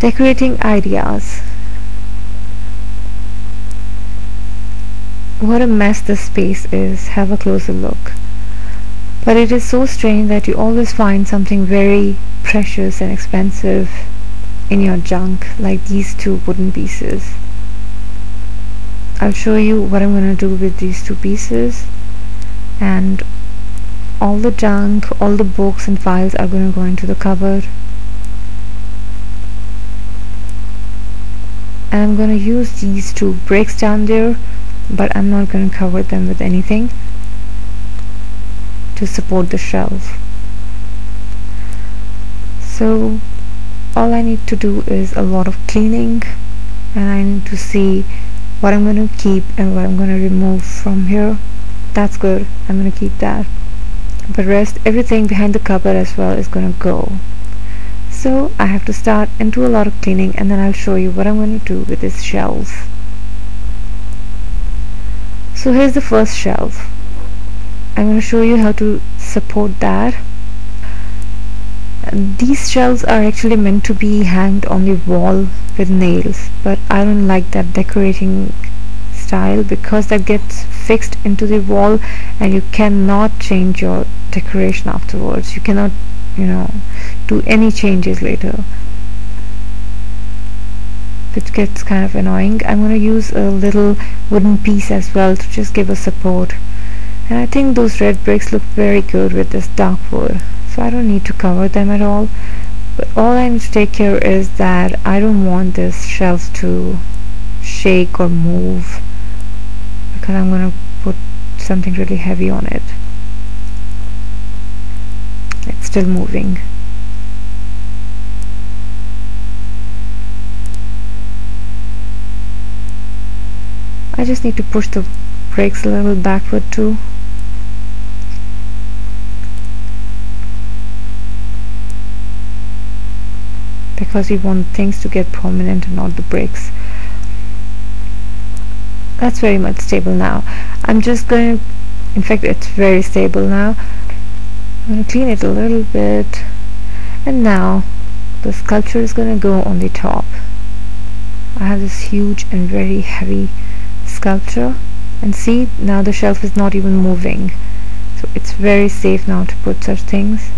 Decorating ideas. What a mess this space is. Have a closer look. But it is so strange that you always find something very precious and expensive in your junk, like these two wooden pieces. I'll show you what I'm going to do with these two pieces, and all the junk, all the books and files are going to go into the cupboard. And I'm going to use these two bricks down there, but I'm not going to cover them with anything to support the shelf. So all I need to do is a lot of cleaning, and I need to see what I'm going to keep and what I'm going to remove from here. That's good, I'm going to keep that, but rest everything behind the cupboard as well is going to go. So I have to start and do a lot of cleaning, and then I'll show you what I'm going to do with this shelf. So here's the first shelf. I'm going to show you how to support that. These shelves are actually meant to be hanged on the wall with nails, but I don't like that decorating style because that gets fixed into the wall and you cannot change your decoration afterwards. You cannot, do any changes later. It gets kind of annoying. I'm going to use a little wooden piece as well to just give a support, and I think those red bricks look very good with this dark wood, so I don't need to cover them at all. But all I need to take care is that I don't want this shelf to shake or move, because I'm going to put something really heavy on it. It's still moving. I just need to push the brakes a little backward too. Because we want things to get prominent and not the brakes. That's very much stable now. I'm just going to, in fact it's very stable now. I'm going to clean it a little bit, and now the sculpture is going to go on the top. I have this huge and very heavy sculpture, and see, now the shelf is not even moving, so it's very safe now to put such things.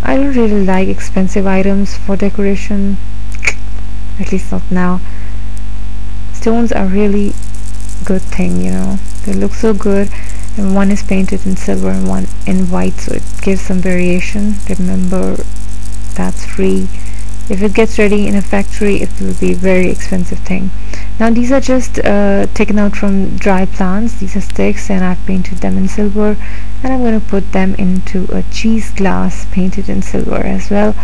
I don't really like expensive items for decoration, at least not now. Stones are really good thing, they look so good, and one is painted in silver and one in white, so it gives some variation. Remember, that's free. If it gets ready in a factory, it will be a very expensive thing. Now these are just taken out from dry plants. These are sticks, and I've painted them in silver, and I'm going to put them into a cheese glass painted in silver as well.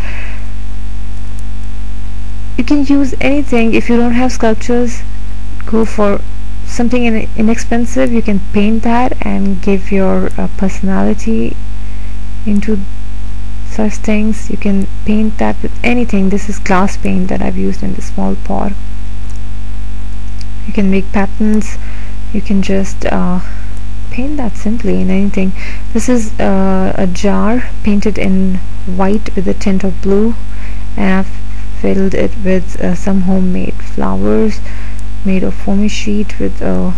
You can use anything. If you don't have sculptures, go for something inexpensive. You can paint that and give your personality into such things. You can paint that with anything. This is glass paint that I've used in the small pot. You can make patterns. You can just paint that simply in anything. This is a jar painted in white with a tint of blue, and I've filled it with some homemade flowers made of foamy sheet with a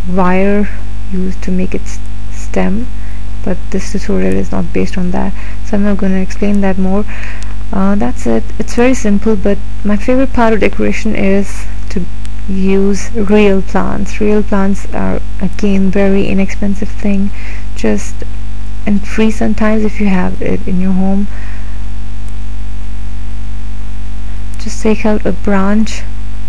wire used to make its stem, but this tutorial is not based on that, so I'm not going to explain that more. That's it. It's very simple, but my favorite part of decoration is to use real plants. Real plants are again very inexpensive thing, just and free sometimes if you have it in your home. Just take out a branch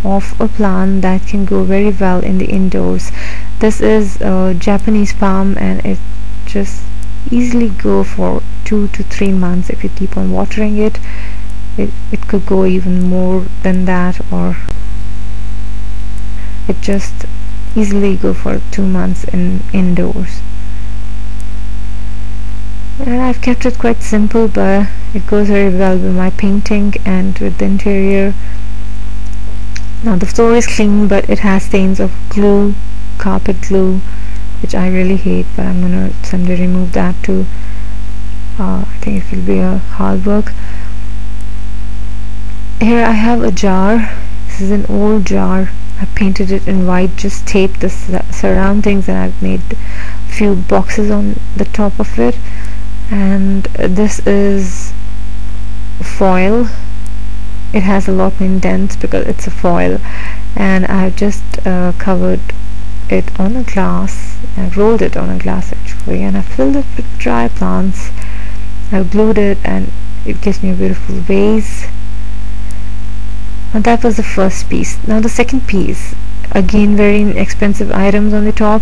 of a plant that can go very well in the indoors. This is a Japanese palm, and it just easily go for 2 to 3 months if you keep on watering it. It could go even more than that, or it just easily go for 2 months indoors. And I've kept it quite simple, but it goes very well with my painting and with the interior. Now the floor is clean, but it has stains of glue, carpet glue, which I really hate, but I'm gonna someday remove that too. I think it will be a hard work. here I have a jar. This is an old jar. I painted it in white, just taped the surroundings, and I've made a few boxes on the top of it. And this is foil. It has a lot of indents because it's a foil, and I've just covered it on a glass. I rolled it on a glass actually, and I filled it with dry plants. I glued it, and it gives me a beautiful vase. And that was the first piece. Now the second piece, again very inexpensive items on the top.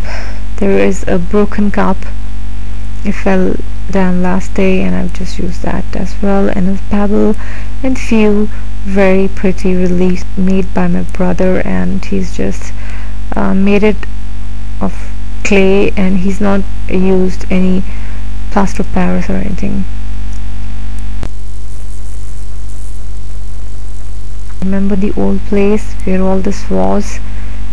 There is a broken cup. It fell down last day, and I've just used that as well, and a pebble, and few very pretty reliefs made by my brother, and he's just made it of clay, and he's not used any plaster of Paris or anything. Remember the old place where all this was?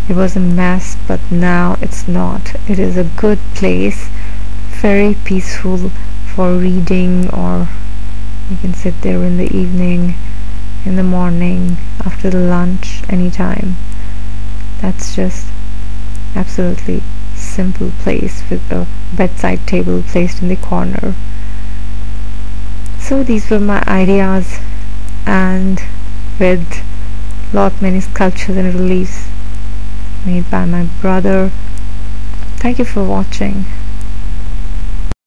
It was a mess, but now it's not. It is a good place, very peaceful for reading, or you can sit there in the evening, in the morning, after the lunch, anytime. That's just absolutely simple place with a bedside table placed in the corner. So these were my ideas, and with lot many sculptures and reliefs made by my brother. Thank you for watching.